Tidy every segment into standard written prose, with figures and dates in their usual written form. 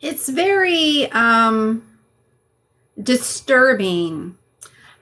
It's very disturbing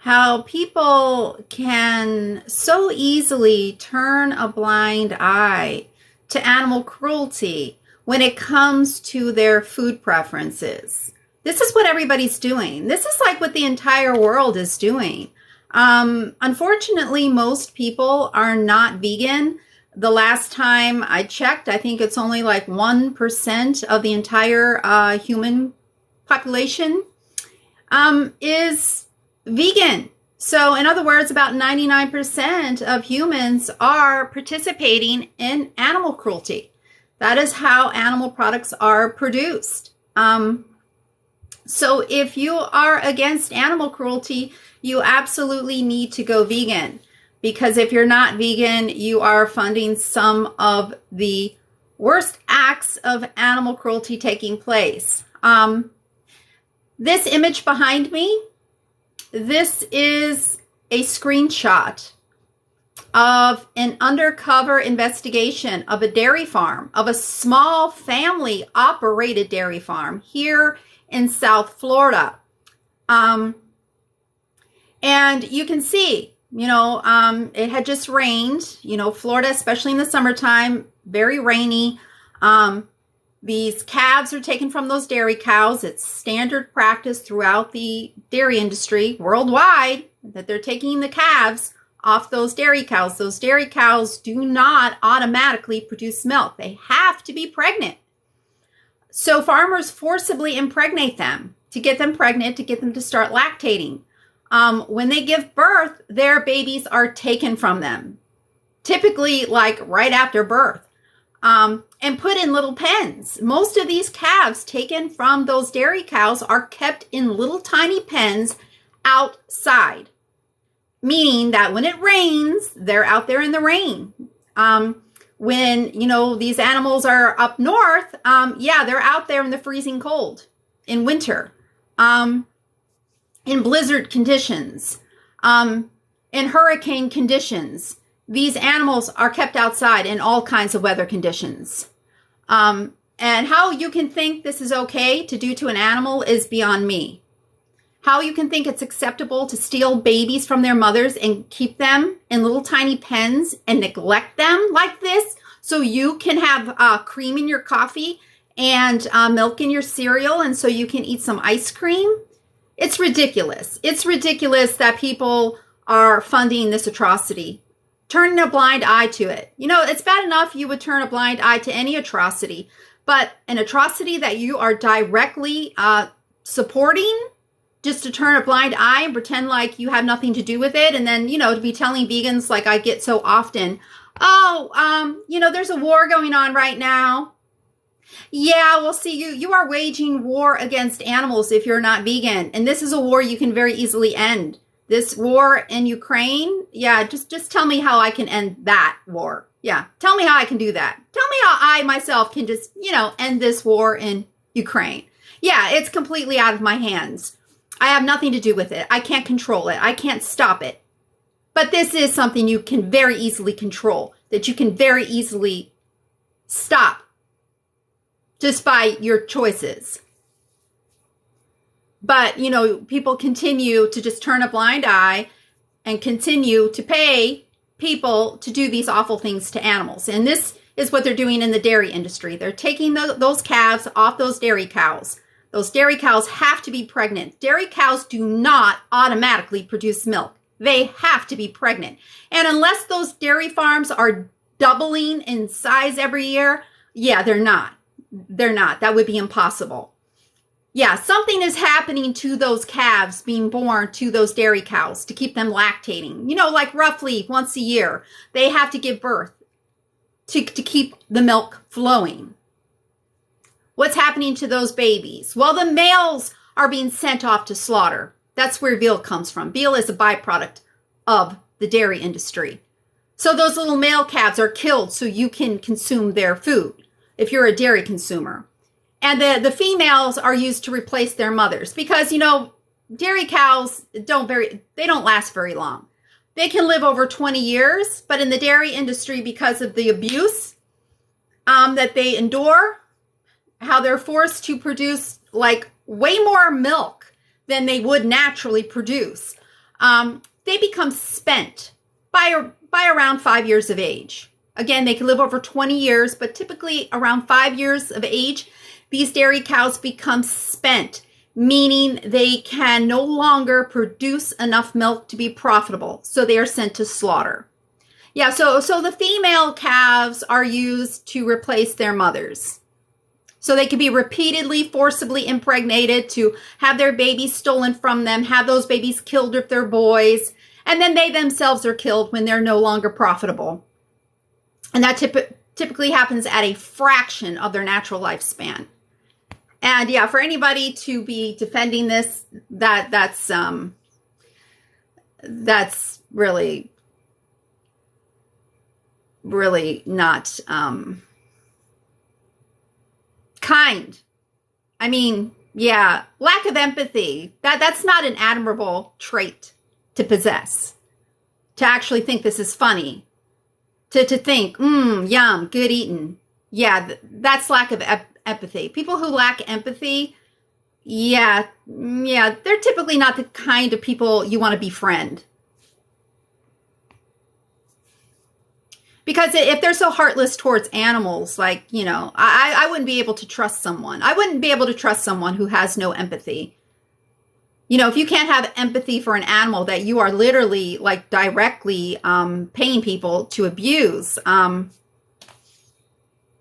how people can so easily turn a blind eye to animal cruelty when it comes to their food preferences. This is what everybody's doing. This is like what the entire world is doing. Unfortunately, most people are not vegan. The last time I checked, I think it's only like 1% of the entire human population is vegan. So, in other words, about 99% of humans are participating in animal cruelty. That is how animal products are produced. So, if you are against animal cruelty, you absolutely need to go vegan. Because if you're not vegan, you are funding some of the worst acts of animal cruelty taking place. This image behind me, this is a screenshot of an undercover investigation of a dairy farm, of a small family operated dairy farm here in South Florida. And you can see, it had just rained, Florida, especially in the summertime, very rainy. These calves are taken from those dairy cows. It's standard practice throughout the dairy industry worldwide that they're taking the calves off those dairy cows. Those dairy cows do not automatically produce milk. They have to be pregnant. So farmers forcibly impregnate them to get them pregnant, to get them to start lactating. When they give birth, their babies are taken from them, typically like right after birth. And put in little pens. Most of these calves taken from those dairy cows are kept in little tiny pens outside, meaning that when it rains, they're out there in the rain. When, these animals are up north, they're out there in the freezing cold in winter, in blizzard conditions, in hurricane conditions. These animals are kept outside in all kinds of weather conditions. And how you can think this is okay to do to an animal is beyond me. How you can think it's acceptable to steal babies from their mothers and keep them in little tiny pens and neglect them like this so you can have cream in your coffee and milk in your cereal and so you can eat some ice cream. It's ridiculous. It's ridiculous that people are funding this atrocity, turning a blind eye to it. It's bad enough you would turn a blind eye to any atrocity, but an atrocity that you are directly supporting, just to turn a blind eye and pretend like you have nothing to do with it, and then, to be telling vegans like I get so often, there's a war going on right now. Yeah, well, see, you are waging war against animals if you're not vegan, and this is a war you can very easily end. This war in Ukraine, just tell me how I can end that war. Yeah, tell me how I can do that. Tell me how I myself can just, end this war in Ukraine. Yeah, it's completely out of my hands. I have nothing to do with it. I can't control it. I can't stop it. But this is something you can very easily control, that you can very easily stop just by your choices. But, people continue to just turn a blind eye and continue to pay people to do these awful things to animals. And this is what they're doing in the dairy industry. They're taking those calves off those dairy cows. Those dairy cows have to be pregnant. Dairy cows do not automatically produce milk. They have to be pregnant. And unless those dairy farms are doubling in size every year, they're not. They're not. That would be impossible. Yeah, something is happening to those calves being born to those dairy cows to keep them lactating. Like roughly once a year, they have to give birth to keep the milk flowing. What's happening to those babies? Well, the males are being sent off to slaughter. That's where veal comes from. Veal is a byproduct of the dairy industry. So those little male calves are killed so you can consume their food if you're a dairy consumer. And the females are used to replace their mothers because, dairy cows don't last very long. They can live over 20 years, but in the dairy industry, because of the abuse that they endure, how they're forced to produce like way more milk than they would naturally produce. They become spent by around 5 years of age. Again, they can live over 20 years, but typically around 5 years of age, these dairy cows become spent, meaning they can no longer produce enough milk to be profitable. So they are sent to slaughter. Yeah, so the female calves are used to replace their mothers. So they can be repeatedly, forcibly impregnated to have their babies stolen from them, have those babies killed if they're boys, and then they themselves are killed when they're no longer profitable. And that typically happens at a fraction of their natural lifespan. And yeah, for anybody to be defending this, that's really not kind. I mean, yeah, lack of empathy. That's not an admirable trait to possess. To actually think this is funny. To think, yum, good eating. Yeah, that's lack of empathy. People who lack empathy, yeah, they're typically not the kind of people you want to befriend. Because if they're so heartless towards animals, like, you know, I wouldn't be able to trust someone. I wouldn't be able to trust someone who has no empathy. You know, if you can't have empathy for an animal that you are literally, like, directly paying people to abuse,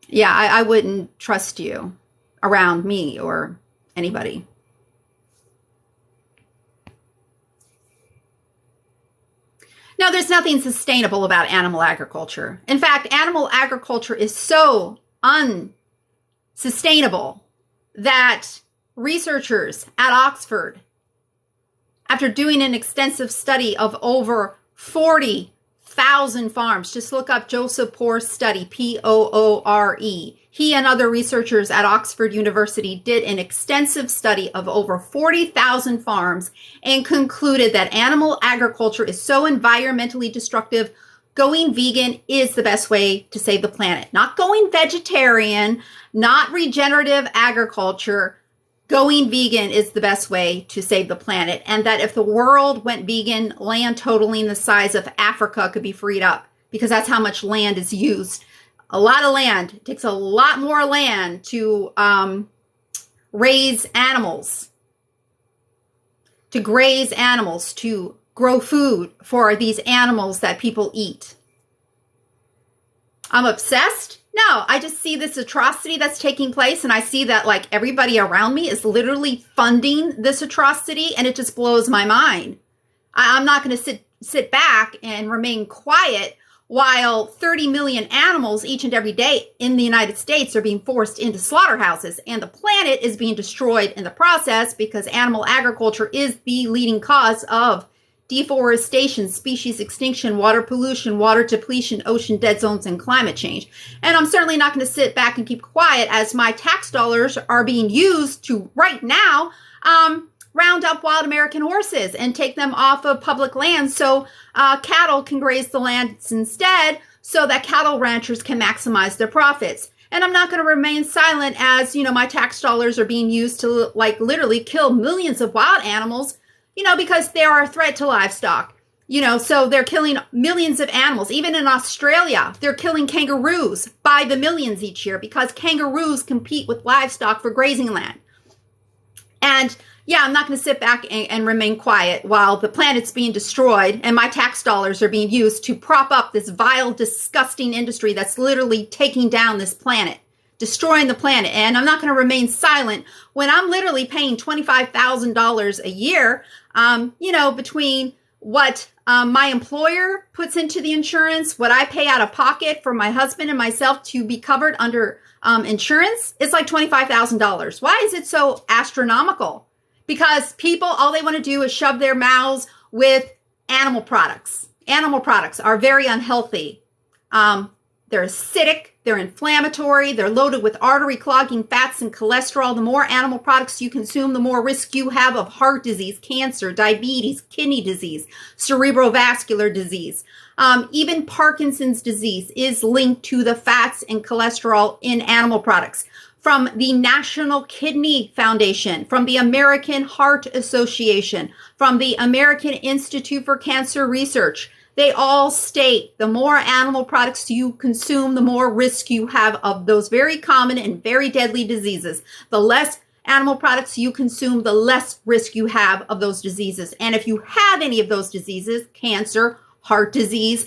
yeah, I wouldn't trust you around me or anybody. Now, there's nothing sustainable about animal agriculture. In fact, animal agriculture is so unsustainable that researchers at Oxford, after doing an extensive study of over 40,000 farms, just look up Joseph Poor's study, Poore. He and other researchers at Oxford University did an extensive study of over 40,000 farms and concluded that animal agriculture is so environmentally destructive, going vegan is the best way to save the planet. Not going vegetarian, not regenerative agriculture. Going vegan is the best way to save the planet. And that if the world went vegan, land totaling the size of Africa could be freed up, because that's how much land is used. A lot of land. It takes a lot more land to raise animals, to graze animals, to grow food for these animals that people eat. I'm obsessed? No, I just see this atrocity that's taking place, and I see that like everybody around me is literally funding this atrocity, and it just blows my mind. I'm not going to sit back and remain quiet while 30 million animals each and every day in the United States are being forced into slaughterhouses, and the planet is being destroyed in the process because animal agriculture is the leading cause of deforestation, species extinction, water pollution, water depletion, ocean dead zones, and climate change. And I'm certainly not going to sit back and keep quiet as my tax dollars are being used to, right now, round up wild American horses and take them off of public land so cattle can graze the land instead, so that cattle ranchers can maximize their profits. And I'm not going to remain silent as, you know, my tax dollars are being used to like literally kill millions of wild animals, you know, because they are a threat to livestock. You know, so they're killing millions of animals. Even in Australia, they're killing kangaroos by the millions each year because kangaroos compete with livestock for grazing land. And yeah, I'm not going to sit back and remain quiet while the planet's being destroyed and my tax dollars are being used to prop up this vile, disgusting industry that's literally taking down this planet, destroying the planet. And I'm not going to remain silent when I'm literally paying $25,000 a year, you know, between what my employer puts into the insurance, what I pay out of pocket for my husband and myself to be covered under insurance. It's like $25,000. Why is it so astronomical? Because people, all they want to do is shove their mouths with animal products. Animal products are very unhealthy. They're acidic, they're inflammatory, they're loaded with artery clogging fats and cholesterol. The more animal products you consume, the more risk you have of heart disease, cancer, diabetes, kidney disease, cerebrovascular disease. Even Parkinson's disease is linked to the fats and cholesterol in animal products. from the National Kidney Foundation, from the American Heart Association, from the American Institute for Cancer Research. They all state the more animal products you consume, the more risk you have of those very common and very deadly diseases. The less animal products you consume, the less risk you have of those diseases. And if you have any of those diseases, cancer, heart disease,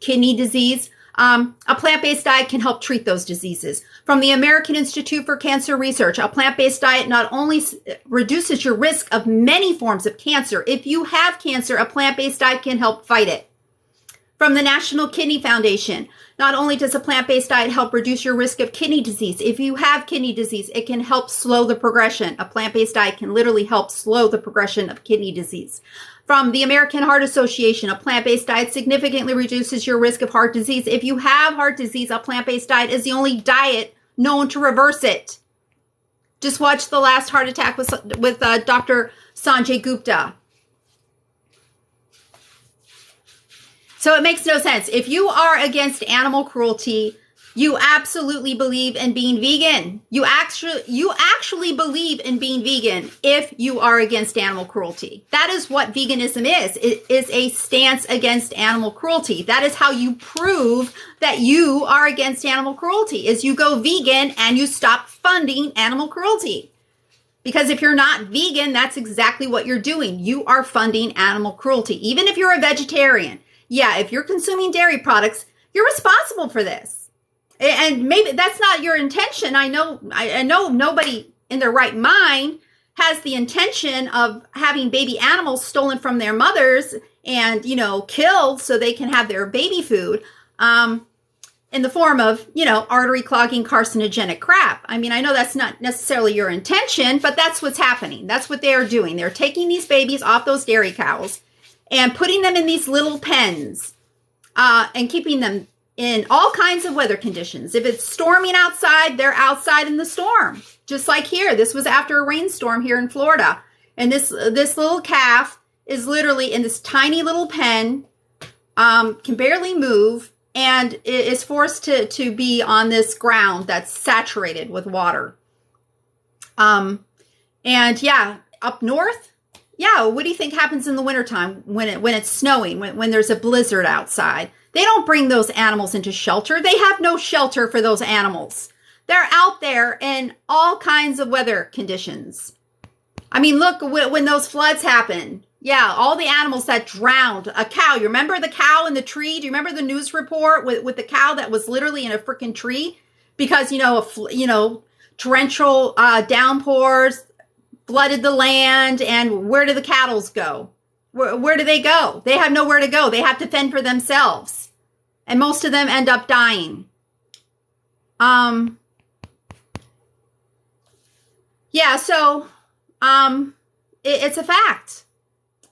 kidney disease, a plant-based diet can help treat those diseases. From the American Institute for Cancer Research, a plant-based diet not only reduces your risk of many forms of cancer. If you have cancer, a plant-based diet can help fight it. From the National Kidney Foundation, not only does a plant-based diet help reduce your risk of kidney disease, if you have kidney disease, it can help slow the progression. A plant-based diet can literally help slow the progression of kidney disease. From the American Heart Association, a plant-based diet significantly reduces your risk of heart disease. If you have heart disease, a plant-based diet is the only diet known to reverse it. Just watch The Last Heart Attack with Dr. Sanjay Gupta. So it makes no sense. If you are against animal cruelty, you absolutely believe in being vegan. You actually believe in being vegan if you are against animal cruelty. That is what veganism is. It is a stance against animal cruelty. That is how you prove that you are against animal cruelty, is you go vegan and you stop funding animal cruelty. Because if you're not vegan, that's exactly what you're doing. You are funding animal cruelty. Even if you're a vegetarian. Yeah, if you're consuming dairy products, you're responsible for this. And maybe that's not your intention. I know nobody in their right mind has the intention of having baby animals stolen from their mothers and, killed so they can have their baby food in the form of, artery clogging, carcinogenic crap. I mean, I know that's not necessarily your intention, but that's what's happening. That's what they are doing. They're taking these babies off those dairy cows and putting them in these little pens and keeping them in all kinds of weather conditions. If it's storming outside, they're outside in the storm. Just like here. This was after a rainstorm here in Florida. And this little calf is literally in this tiny little pen, can barely move, and is forced to be on this ground that's saturated with water. And yeah, up north, yeah, what do you think happens in the wintertime when it's snowing, when there's a blizzard outside? They don't bring those animals into shelter. They have no shelter for those animals. They're out there in all kinds of weather conditions. I mean, look, when those floods happen, yeah, all the animals that drowned, a cow, you remember the cow in the tree? Do you remember the news report with the cow that was literally in a freaking tree? Because, torrential downpours flooded the land, and where do the cattle go? Where do they go? They have nowhere to go. They have to fend for themselves. And most of them end up dying. Yeah, so it's a fact.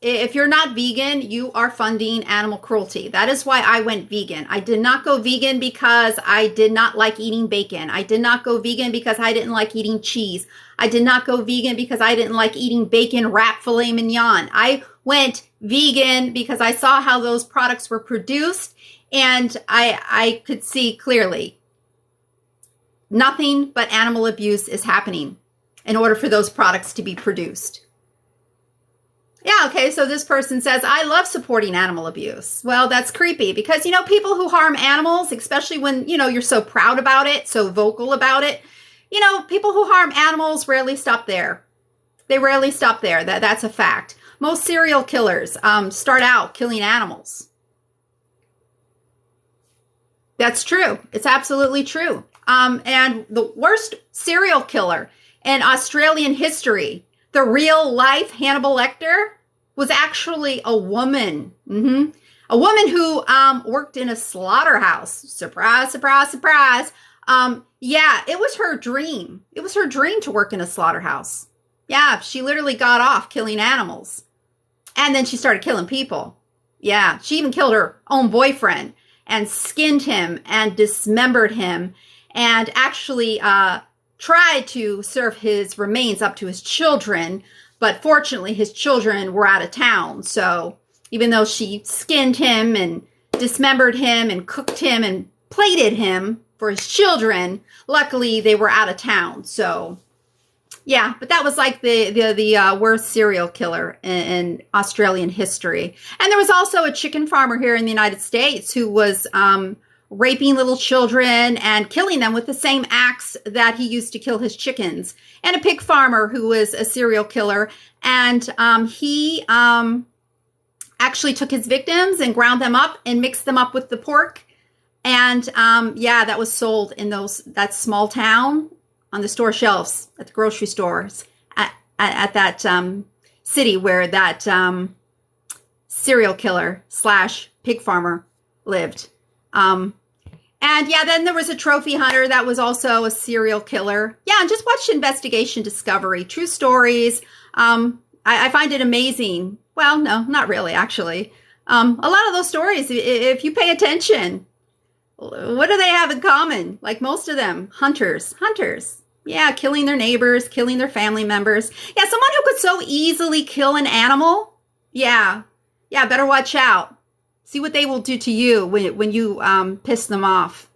If you're not vegan, you are funding animal cruelty. That is why I went vegan. I did not go vegan because I did not like eating bacon. I did not go vegan because I didn't like eating cheese. I did not go vegan because I didn't like eating bacon wrap filet mignon. I went vegan because I saw how those products were produced, and I could see clearly nothing but animal abuse is happening in order for those products to be produced. Yeah, okay, so this person says, I love supporting animal abuse. Well, that's creepy because, people who harm animals, especially when, you're so proud about it, so vocal about it, people who harm animals rarely stop there. They rarely stop there. That's a fact. Most serial killers start out killing animals. That's true. It's absolutely true. And the worst serial killer in Australian history, the real life Hannibal Lecter, was actually a woman. A woman who worked in a slaughterhouse. Surprise, surprise, surprise. Yeah, it was her dream. It was her dream to work in a slaughterhouse. Yeah, she literally got off killing animals. And then she started killing people. Yeah, she even killed her own boyfriend and skinned him and dismembered him and actually tried to serve his remains up to his children. But fortunately, his children were out of town. So even though she skinned him and dismembered him and cooked him and plated him, for his children. Luckily, they were out of town. So, yeah, but that was like the worst serial killer in Australian history. And there was also a chicken farmer here in the United States who was raping little children and killing them with the same axe that he used to kill his chickens. And a pig farmer who was a serial killer. And he actually took his victims and ground them up and mixed them up with the pork. And yeah, that was sold in that small town on the store shelves at the grocery stores at that city where that serial killer / pig farmer lived. And yeah, then there was a trophy hunter that was also a serial killer. Yeah, and just watch Investigation Discovery. True stories. I find it amazing. Well, no, not really, actually. A lot of those stories, if you pay attention, what do they have in common? Like most of them, hunters. Yeah, killing their neighbors, killing their family members. Yeah, someone who could so easily kill an animal. Yeah, better watch out. See what they will do to you when you piss them off.